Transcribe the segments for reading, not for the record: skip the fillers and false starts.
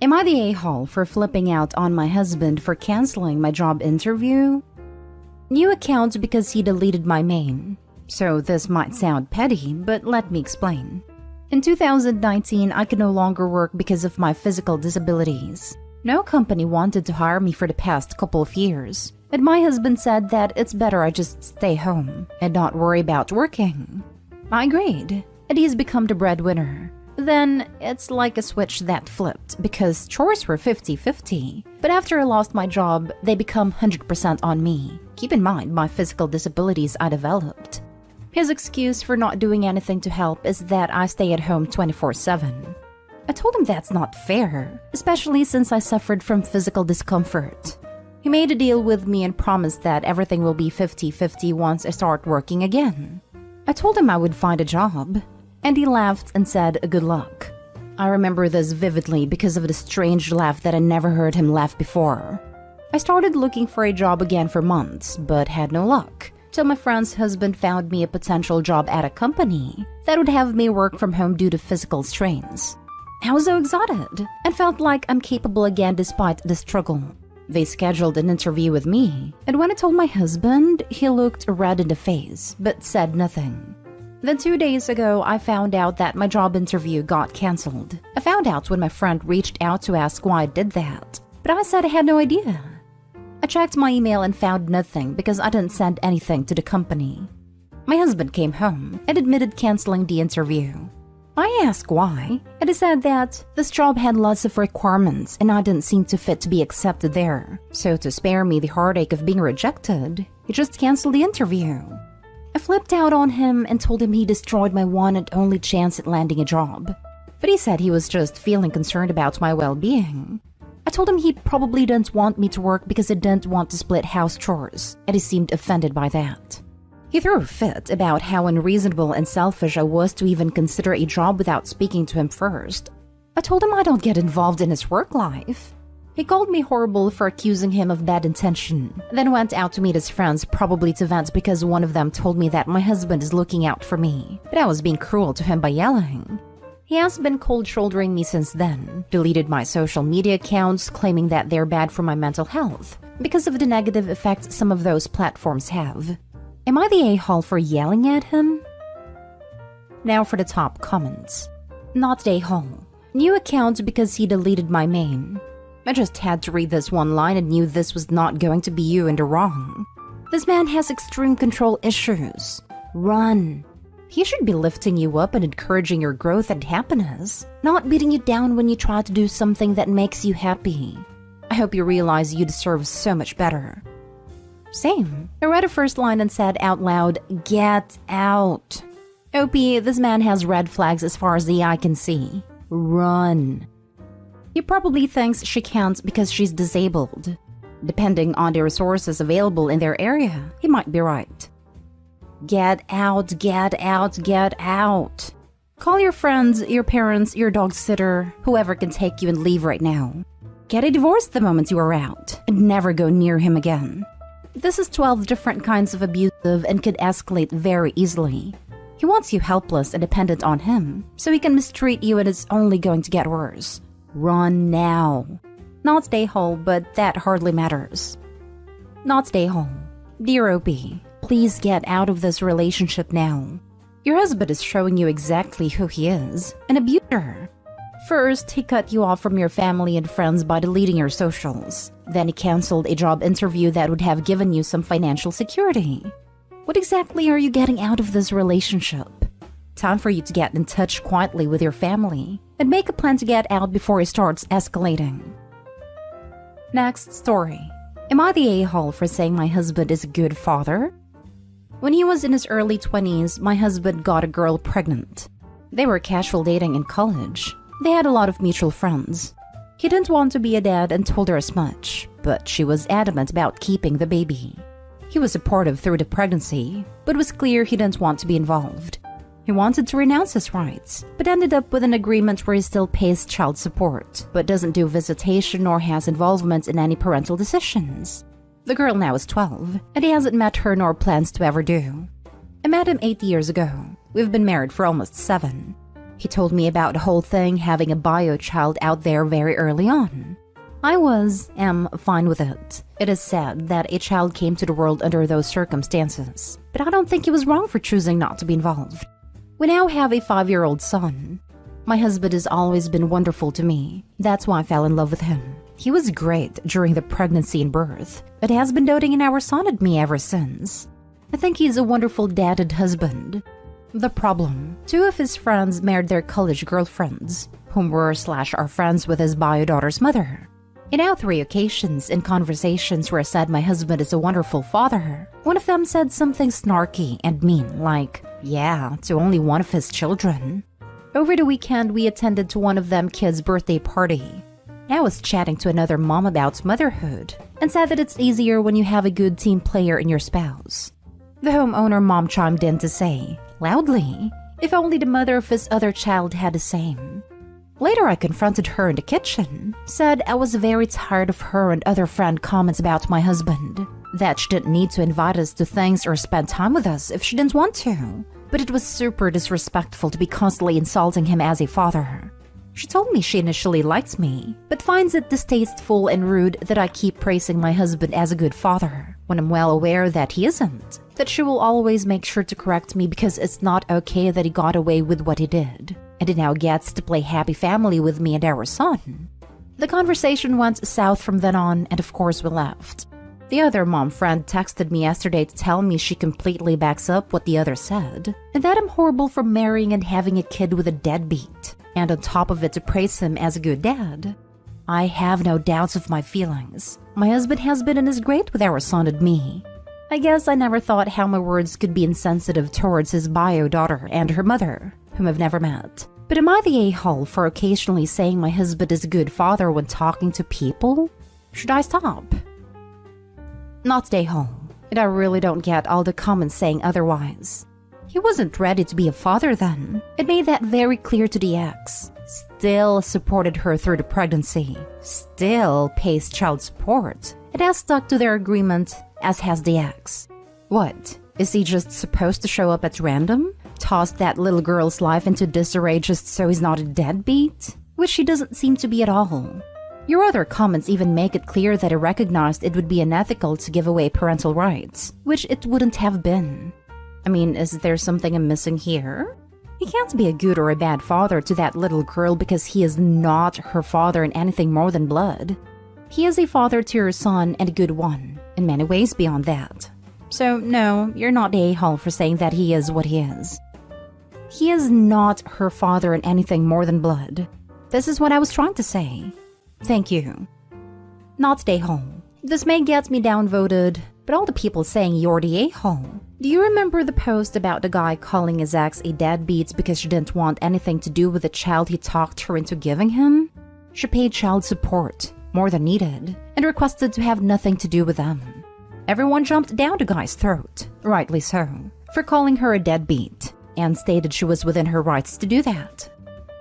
Am I the a-hole for flipping out on my husband for canceling my job interview? New account because he deleted my main. So this might sound petty, but let me explain. In 2019, I could no longer work because of my physical disabilities. No company wanted to hire me for the past couple of years, and my husband said that it's better I just stay home and not worry about working. I agreed, and he's become the breadwinner. Then, it's like a switch that flipped because chores were 50-50. But after I lost my job, they become 100% on me. Keep in mind my physical disabilities I developed. His excuse for not doing anything to help is that I stay at home 24/7. I told him that's not fair, especially since I suffered from physical discomfort. He made a deal with me and promised that everything will be 50-50 once I start working again. I told him I would find a job, and he laughed and said good luck. I remember this vividly because of the strange laugh that I never heard him laugh before. I started looking for a job again for months, but had no luck, till my friend's husband found me a potential job at a company that would have me work from home due to physical strains. I was so excited and felt like I'm capable again despite the struggle. They scheduled an interview with me, and when I told my husband, he looked red in the face, but said nothing. Then 2 days ago, I found out that my job interview got cancelled. I found out when my friend reached out to ask why I did that, but I said I had no idea. I checked my email and found nothing because I didn't send anything to the company. My husband came home and admitted canceling the interview. I asked why, and he said that this job had lots of requirements and I didn't seem to fit to be accepted there. So to spare me the heartache of being rejected, he just canceled the interview. I flipped out on him and told him he destroyed my one and only chance at landing a job. But he said he was just feeling concerned about my well-being. I told him he probably didn't want me to work because he didn't want to split house chores, and he seemed offended by that. He threw a fit about how unreasonable and selfish I was to even consider a job without speaking to him first. I told him I don't get involved in his work life. He called me horrible for accusing him of bad intention, then went out to meet his friends, probably to vent because one of them told me that my husband is looking out for me, but I was being cruel to him by yelling. He has been cold-shouldering me since then, deleted my social media accounts, claiming that they're bad for my mental health because of the negative effects some of those platforms have. Am I the a-hole for yelling at him? Now for the top comments. Not the a-hole. New account because he deleted my main. I just had to read this one line and knew this was not going to be you in the wrong. This man has extreme control issues. Run. He should be lifting you up and encouraging your growth and happiness, not beating you down when you try to do something that makes you happy. I hope you realize you deserve so much better. Same. I read the first line and said out loud, "Get out." OP, this man has red flags as far as the eye can see. Run. He probably thinks she can't because she's disabled. Depending on the resources available in their area, he might be right. Get out, get out, get out. Call your friends, your parents, your dog sitter, whoever can take you and leave right now. Get a divorce the moment you are out, and never go near him again. This is 12 different kinds of abusive and could escalate very easily. He wants you helpless and dependent on him, so he can mistreat you and it's only going to get worse. Run now. Not stay home, but that hardly matters. Not stay home. Dear OP, please get out of this relationship now. Your husband is showing you exactly who he is, an abuser. First, he cut you off from your family and friends by deleting your socials. Then he canceled a job interview that would have given you some financial security. What exactly are you getting out of this relationship? Time for you to get in touch quietly with your family and make a plan to get out before it starts escalating. Next story. Am I the a-hole for saying my husband is a good father? When he was in his early 20s, my husband got a girl pregnant. They were casual dating in college. They had a lot of mutual friends. He didn't want to be a dad and told her as much, but she was adamant about keeping the baby. He was supportive through the pregnancy, but it was clear he didn't want to be involved. He wanted to renounce his rights, but ended up with an agreement where he still pays child support, but doesn't do visitation or has involvement in any parental decisions. The girl now is 12, and he hasn't met her nor plans to ever do. I met him 8 years ago. We've been married for almost 7. He told me about the whole thing having a bio child out there very early on. I am fine with it. It is sad that a child came to the world under those circumstances, but I don't think he was wrong for choosing not to be involved. We now have a 5-year-old son. My husband has always been wonderful to me. That's why I fell in love with him. He was great during the pregnancy and birth, but has been doting in our son and me ever since. I think he's a wonderful dad and husband. The problem: 2 of his friends married their college girlfriends, whom were/are friends with his bio daughter's mother. In all 3 occasions in conversations where I said my husband is a wonderful father, one of them said something snarky and mean, like, yeah, to only one of his children. Over the weekend, we attended to one of them kids' birthday party. I was chatting to another mom about motherhood and said that it's easier when you have a good team player in your spouse. The homeowner mom chimed in to say, loudly, if only the mother of his other child had the same. Later, I confronted her in the kitchen, said I was very tired of her and other friend comments about my husband, that she didn't need to invite us to things or spend time with us if she didn't want to, but it was super disrespectful to be constantly insulting him as a father. She told me she initially likes me, but finds it distasteful and rude that I keep praising my husband as a good father, when I'm well aware that he isn't, that she will always make sure to correct me because it's not okay that he got away with what he did, and he now gets to play happy family with me and our son. The conversation went south from then on, and of course we left. The other mom friend texted me yesterday to tell me she completely backs up what the other said, and that I'm horrible for marrying and having a kid with a deadbeat, and on top of it to praise him as a good dad. I have no doubts of my feelings. My husband has been and is great with our son and me. I guess I never thought how my words could be insensitive towards his bio daughter and her mother, whom I've never met. But am I the a-hole for occasionally saying my husband is a good father when talking to people? Should I stop? Not stay home, and I really don't get all the comments saying otherwise. He wasn't ready to be a father then. It made that very clear to the ex. Still supported her through the pregnancy. Still pays child support. It has stuck to their agreement, as has the ex. What? Is he just supposed to show up at random? Toss that little girl's life into disarray just so he's not a deadbeat? Which he doesn't seem to be at all. Your other comments even make it clear that I recognized it would be unethical to give away parental rights, which it wouldn't have been. I mean, is there something I'm missing here? He can't be a good or a bad father to that little girl because he is not her father in anything more than blood. He is a father to your son and a good one, in many ways beyond that. So no, you're not the a-hole for saying that he is what he is. He is not her father in anything more than blood. This is what I was trying to say. Thank you. Not the a-hole. This may get me downvoted, but all the people saying you're the a-hole. Do you remember the post about the guy calling his ex a deadbeat because she didn't want anything to do with the child he talked her into giving him? She paid child support, more than needed, and requested to have nothing to do with them. Everyone jumped down the guy's throat, rightly so, for calling her a deadbeat, and stated she was within her rights to do that.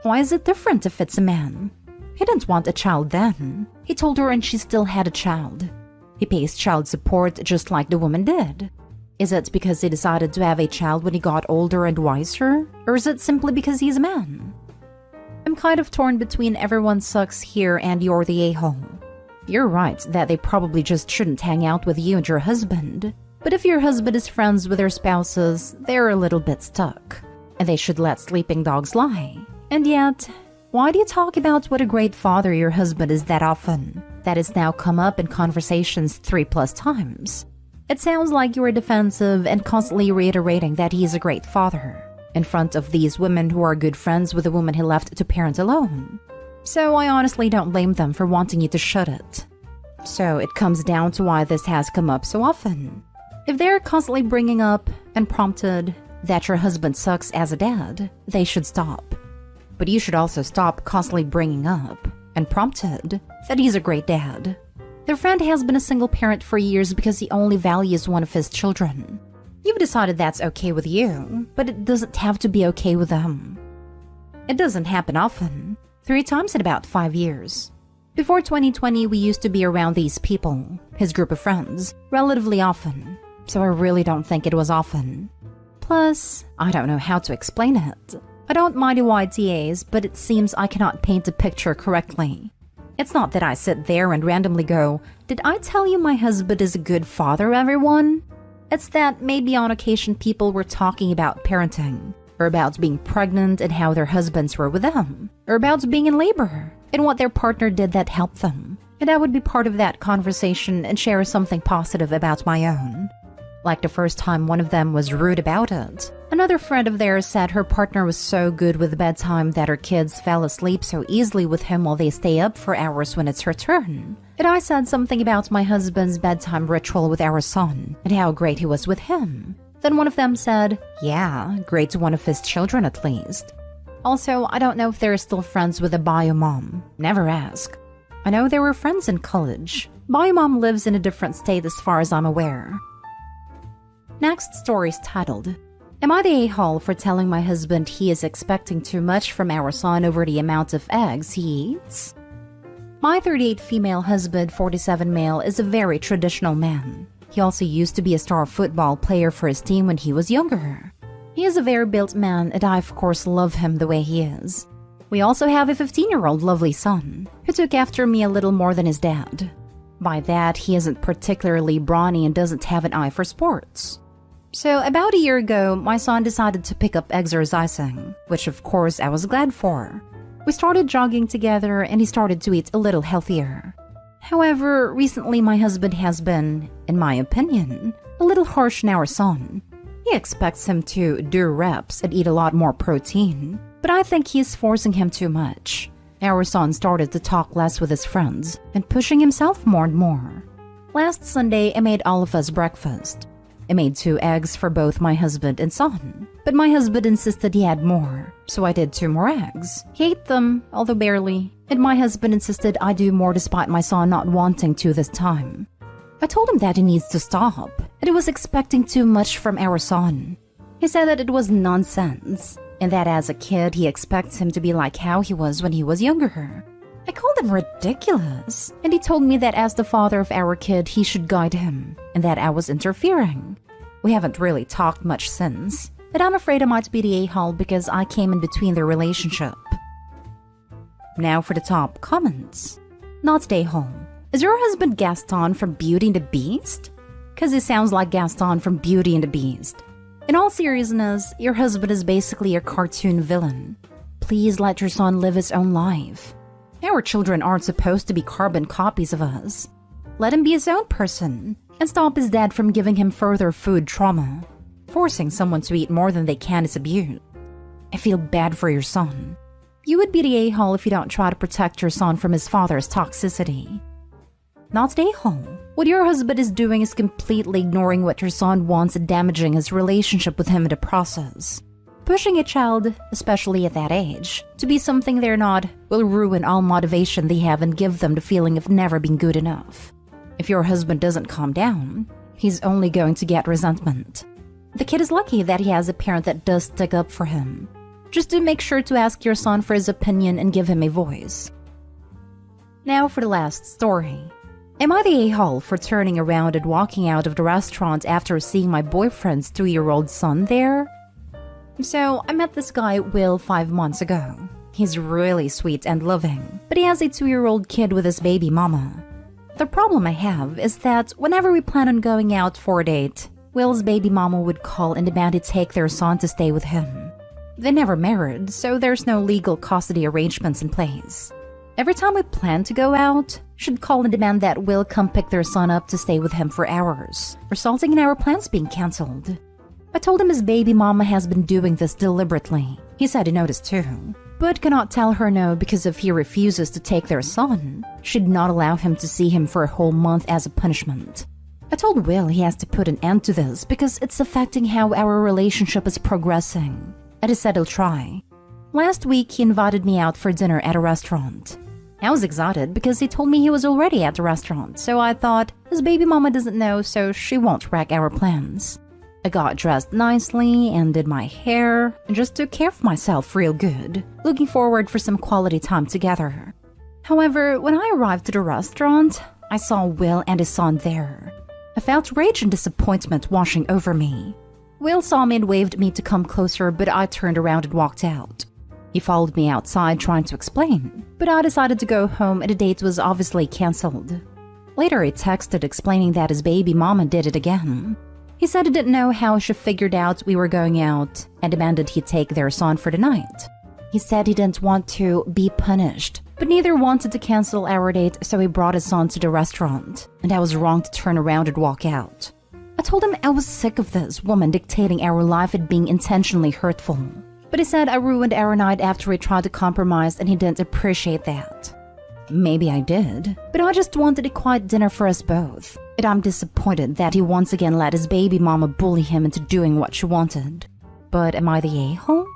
Why is it different if it's a man? He didn't want a child then. He told her and she still had a child. He pays child support just like the woman did. Is it because he decided to have a child when he got older and wiser? Or is it simply because he's a man? I'm kind of torn between everyone sucks here and you're the a-hole. You're right that they probably just shouldn't hang out with you and your husband. But if your husband is friends with their spouses, they're a little bit stuck. And they should let sleeping dogs lie. And yet, why do you talk about what a great father your husband is that often? That has now come up in conversations 3+ times. It sounds like you're defensive and constantly reiterating that he is a great father, in front of these women who are good friends with the woman he left to parent alone. So I honestly don't blame them for wanting you to shut it. So it comes down to why this has come up so often. If they're constantly bringing up, and prompted, that your husband sucks as a dad, they should stop. But you should also stop constantly bringing up, and prompted, that he's a great dad. Their friend has been a single parent for years because he only values one of his children. You've decided that's okay with you, but it doesn't have to be okay with them. It doesn't happen often. 3 times in about 5 years. Before 2020, we used to be around these people, his group of friends, relatively often. So I really don't think it was often. Plus, I don't know how to explain it. I don't mind AITAs, but it seems I cannot paint a picture correctly. It's not that I sit there and randomly go, "Did I tell you my husband is a good father, everyone?" It's that maybe on occasion people were talking about parenting, or about being pregnant and how their husbands were with them, or about being in labor and what their partner did that helped them. And I would be part of that conversation and share something positive about my own. Like the first time one of them was rude about it. Another friend of theirs said her partner was so good with bedtime that her kids fell asleep so easily with him while they stay up for hours when it's her turn. And I said something about my husband's bedtime ritual with our son and how great he was with him. Then one of them said, "Yeah, great to one of his children at least." Also, I don't know if they're still friends with the bio mom. Never ask. I know they were friends in college. Bio mom lives in a different state as far as I'm aware. Next story is titled, "Am I the a-hole for telling my husband he is expecting too much from our son over the amount of eggs he eats?" My 38 female husband, 47 male, is a very traditional man. He also used to be a star football player for his team when he was younger. He is a very built man, and I of course love him the way he is. We also have a 15-year-old lovely son, who took after me a little more than his dad. By that, he isn't particularly brawny and doesn't have an eye for sports. So about a year ago, my son decided to pick up exercising, which of course I was glad for. We started jogging together and he started to eat a little healthier. However, recently my husband has been, in my opinion, a little harsh on our son. He expects him to do reps and eat a lot more protein, but I think he's forcing him too much. Our son started to talk less with his friends and pushing himself more and more. Last Sunday, I made all of us breakfast. I made 2 eggs for both my husband and son, but my husband insisted he had more, so I did 2 more eggs. He ate them, although barely, and my husband insisted I do more despite my son not wanting to this time. I told him that he needs to stop, and he was expecting too much from our son. He said that it was nonsense, and that as a kid he expects him to be like how he was when he was younger. I called him ridiculous, and he told me that as the father of our kid he should guide him, and that I was interfering. We haven't really talked much since, but I'm afraid I might be the a-hole because I came in between their relationship. Now for the top comments. Not the a-hole. Is your husband Gaston from Beauty and the Beast? Cause he sounds like Gaston from Beauty and the Beast. In all seriousness, your husband is basically a cartoon villain. Please let your son live his own life. Our children aren't supposed to be carbon copies of us. Let him be his own person, and stop his dad from giving him further food trauma. Forcing someone to eat more than they can is abuse. I feel bad for your son. You would be the a-hole if you don't try to protect your son from his father's toxicity. Not the a-hole. What your husband is doing is completely ignoring what your son wants and damaging his relationship with him in the process. Pushing a child, especially at that age, to be something they're not will ruin all motivation they have and give them the feeling of never being good enough. If your husband doesn't calm down, he's only going to get resentment. The kid is lucky that he has a parent that does stick up for him. Just do make sure to ask your son for his opinion and give him a voice. Now for the last story. Am I the a-hole for turning around and walking out of the restaurant after seeing my boyfriend's 2-year-old son there? So, I met this guy, Will, 5 months ago. He's really sweet and loving, but he has a 2-year-old kid with his baby mama. The problem I have is that whenever we plan on going out for a date, Will's baby mama would call and demand he take their son to stay with him. They never married, so there's no legal custody arrangements in place. Every time we plan to go out, she'd call and demand that Will come pick their son up to stay with him for hours, resulting in our plans being cancelled. I told him his baby mama has been doing this deliberately. He said he noticed too, but cannot tell her no because if he refuses to take their son, she'd not allow him to see him for a whole month as a punishment. I told Will he has to put an end to this because it's affecting how our relationship is progressing, and he said he'll try. Last week, he invited me out for dinner at a restaurant. I was excited because he told me he was already at the restaurant, so I thought his baby mama doesn't know, so she won't wreck our plans. I got dressed nicely and did my hair and just took care of myself real good, looking forward for some quality time together. However, when I arrived at the restaurant, I saw Will and his son there. I felt rage and disappointment washing over me. Will saw me and waved me to come closer, but I turned around and walked out. He followed me outside trying to explain, but I decided to go home and the date was obviously cancelled. Later he texted explaining that his baby mama did it again. He said he didn't know how she figured out we were going out and demanded he take their son for the night. He said he didn't want to be punished, but neither wanted to cancel our date, so he brought his son to the restaurant, and I was wrong to turn around and walk out. I told him I was sick of this woman dictating our life and being intentionally hurtful. But he said I ruined our night after we tried to compromise and he didn't appreciate that. Maybe I did, but I just wanted a quiet dinner for us both. And I'm disappointed that he once again let his baby mama bully him into doing what she wanted. But am I the a-hole?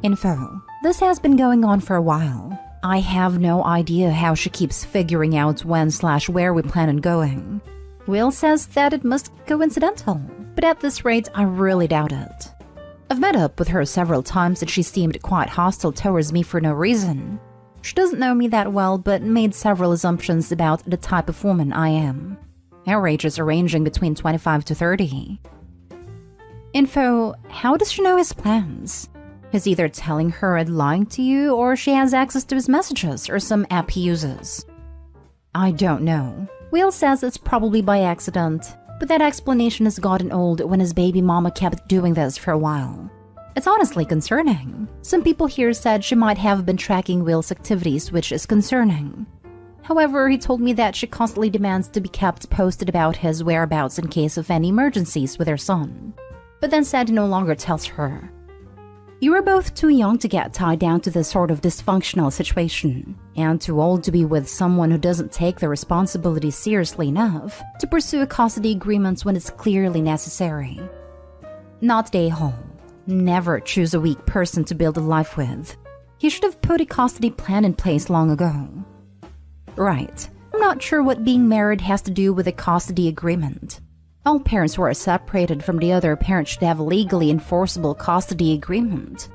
Info. This has been going on for a while. I have no idea how she keeps figuring out when/where we plan on going. Will says that it must be coincidental, but at this rate, I really doubt it. I've met up with her several times and she seemed quite hostile towards me for no reason. She doesn't know me that well, but made several assumptions about the type of woman I am. Our ages are ranging between 25 to 30. Info. How does she know his plans? He's either telling her and lying to you, or she has access to his messages or some app he uses. I don't know. Will says it's probably by accident, but that explanation has gotten old when his baby mama kept doing this for a while. It's honestly concerning. Some people here said she might have been tracking Will's activities, which is concerning. However, he told me that she constantly demands to be kept posted about his whereabouts in case of any emergencies with her son, but then said he no longer tells her. You are both too young to get tied down to this sort of dysfunctional situation, and too old to be with someone who doesn't take the responsibility seriously enough to pursue a custody agreement when it's clearly necessary. Not the a-hole. Never choose a weak person to build a life with. He should have put a custody plan in place long ago. Right. I'm not sure what being married has to do with a custody agreement. All parents who are separated from the other parent should have a legally enforceable custody agreement.